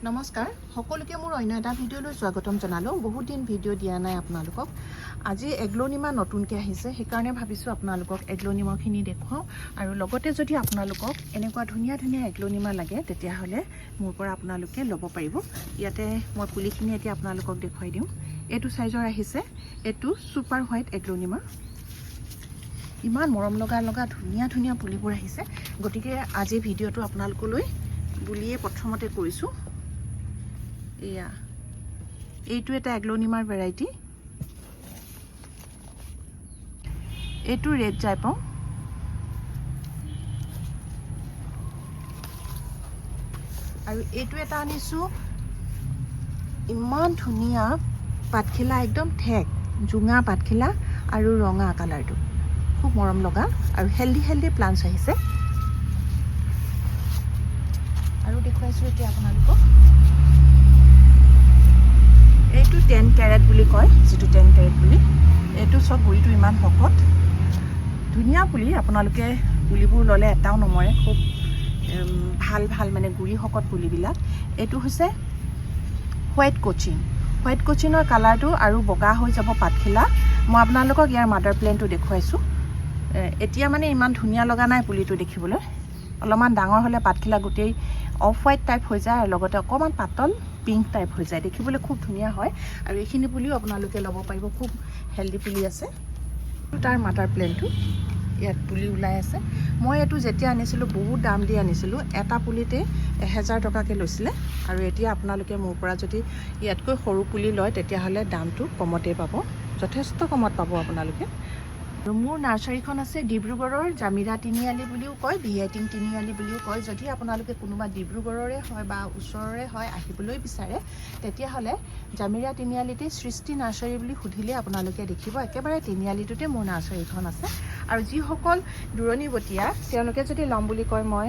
নমস্কাৰ সকলোকে মোৰ অন্য এটা ভিডিঅ'লৈ স্বাগতম জনালো। বহুত দিন ভিডিঅ' দিয়া নাই আপোনালোকক। আজি এগ্লোনিমা নতুনকৈ আহিছে, সেইকাৰণে ভাবিছোঁ আপোনালোকক এগ্লোনিমাখিনি দেখুৱাওঁ। আৰু লগতে যদি আপোনালোকক এনেকুৱা ধুনীয়া ধুনীয়া এগ্লোনিমা লাগে তেতিয়াহ'লে মোৰ পৰা আপোনালোকে ল'ব পাৰিব। ইয়াতে মই পুলিখিনি এতিয়া আপোনালোকক দেখুৱাই দিওঁ। এইটো চাইজৰ আহিছে, এইটো ছুপাৰ হোৱাইট এগ্লোনিমা। ইমান মৰম লগা ধুনীয়া ধুনীয়া পুলিবোৰ আহিছে, গতিকে আজি ভিডিঅ'টো আপোনালোকলৈ বুলিয়ে প্ৰথমতে কৰিছোঁ। এয়া এইটো এটা এগ্লোনিমাৰ ভেৰাইটি, এইটো ৰেড জাইপং, আৰু এইটো এটা আনিছোঁ ইমান ধুনীয়া পাতখিলা, একদম ঠেক জোঙা পাতখিলা আৰু ৰঙা কালাৰটো, খুব মৰম লগা আৰু হেল্ডি প্লান্টছ আহিছে। আৰু দেখুৱাইছোঁ এতিয়া আপোনালোকক এইটো 10 কেৰেট বুলি কয়, যিটো 10 কেৰেট পুলি। এইটো চব গুৰিটো ইমান শকত, ধুনীয়া পুলি। আপোনালোকে পুলিবোৰ ল'লে এটাও নমৰে, খুব ভাল মানে গুৰি শকত পুলিবিলাক। এইটো হৈছে হোৱাইট কোচিন। হোৱাইট কোচিনৰ কালাৰটো আৰু বগা হৈ যাব পাতখিলা। মই আপোনালোকক ইয়াৰ মাদাৰ প্লেণ্টটো দেখুৱাইছোঁ। এতিয়া মানে ইমান ধুনীয়া লগা নাই পুলিটো দেখিবলৈ, অলপমান ডাঙৰ হ'লে পাতখিলা গোটেই অফ হোৱাইট টাইপ হৈ যায় আৰু লগতে অকণমান পাতল পিংক টাইপ হৈ যায়, দেখিবলৈ খুব ধুনীয়া হয়। আৰু এইখিনি পুলিও আপোনালোকে ল'ব পাৰিব, খুব হেল্ডি পুলি আছে। তাৰ মাদাৰ প্লেণ্টটো ইয়াত পুলি ওলাই আছে। মই এইটো যেতিয়া আনিছিলোঁ বহুত দাম দি আনিছিলোঁ, এটা পুলিতে 1000 টকাকৈ লৈছিলে। আৰু এতিয়া আপোনালোকে মোৰ পৰা যদি ইয়াতকৈ সৰু পুলি লয় তেতিয়াহ'লে দামটো কমতেই পাব, যথেষ্ট কমত পাব আপোনালোকে। আৰু মোৰ নাৰ্চাৰীখন আছে ডিব্ৰুগড়ৰ জামিৰা তিনিআলি বুলিও কয়, ভিআইটিং তিনিআলি বুলিও কয়। যদি আপোনালোকে কোনোবা ডিব্ৰুগড়ৰে হয় বা ওচৰৰে হয় আহিবলৈ বিচাৰে, তেতিয়াহ'লে জামিৰা তিনিআলিতে সৃষ্টি নাৰ্চাৰী বুলি সুধিলে আপোনালোকে দেখিব, একেবাৰে তিনিআলিটোতে মোৰ নাৰ্চাৰীখন আছে। আৰু যিসকল দূৰণিবতীয়া তেওঁলোকে যদি ল'ম বুলি কয়, মই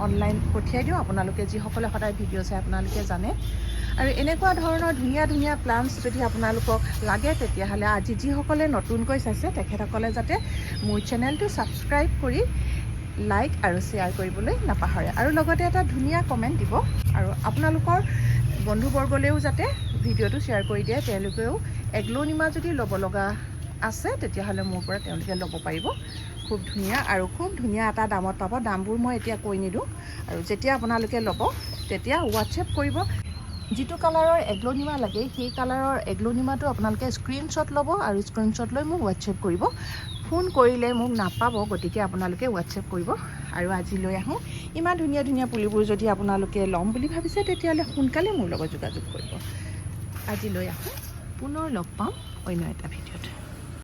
অনলাইন পঠিয়াই দিওঁ। আপোনালোকে যিসকলে সদায় ভিডিঅ' চাই আপোনালোকে জানে। আৰু এনেকুৱা ধৰণৰ ধুনীয়া ধুনীয়া প্লান্টছ যদি আপোনালোকক লাগে তেতিয়াহ'লে আজি যিসকলে নতুনকৈ চাইছে তেখেতসকলে যাতে মোৰ চেনেলটো ছাবস্ক্ৰাইব কৰি লাইক আৰু শ্বেয়াৰ কৰিবলৈ নাপাহৰে, আৰু লগতে এটা ধুনীয়া কমেণ্ট দিব। আৰু আপোনালোকৰ বন্ধুবৰ্গলৈও যাতে ভিডিঅ'টো শ্বেয়াৰ কৰি দিয়ে, তেওঁলোকেও এগ্লোনিমা যদি ল'ব লগা আছে তেতিয়াহ'লে মোৰ পৰা তেওঁলোকে ল'ব পাৰিব। খুব ধুনীয়া আৰু খুব ধুনীয়া এটা দামত পাব। দামবোৰ মই এতিয়া কৈ নিদিওঁ, আৰু যেতিয়া আপোনালোকে ল'ব তেতিয়া হোৱাটছএপ কৰিব। যিটো কালাৰৰ এগ্লোনিমা লাগে সেই কালাৰৰ এগ্লোনিমাটো আপোনালোকে স্ক্ৰীনশ্বট ল'ব আৰু স্ক্ৰীনশ্বট লৈ মোক হোৱাটছএপ কৰিব। ফোন কৰিলে মোক নাপাব, গতিকে আপোনালোকে হোৱাটছএপ কৰিব। আৰু আজি লৈ আহোঁ ইমান ধুনীয়া ধুনীয়া পুলিবোৰ। যদি আপোনালোকে ল'ম বুলি ভাবিছে তেতিয়াহ'লে সোনকালে মোৰ লগত যোগাযোগ কৰিব। আজি লৈ আহোঁ, পুনৰ লগ পাম অন্য এটা ভিডিঅ'ত।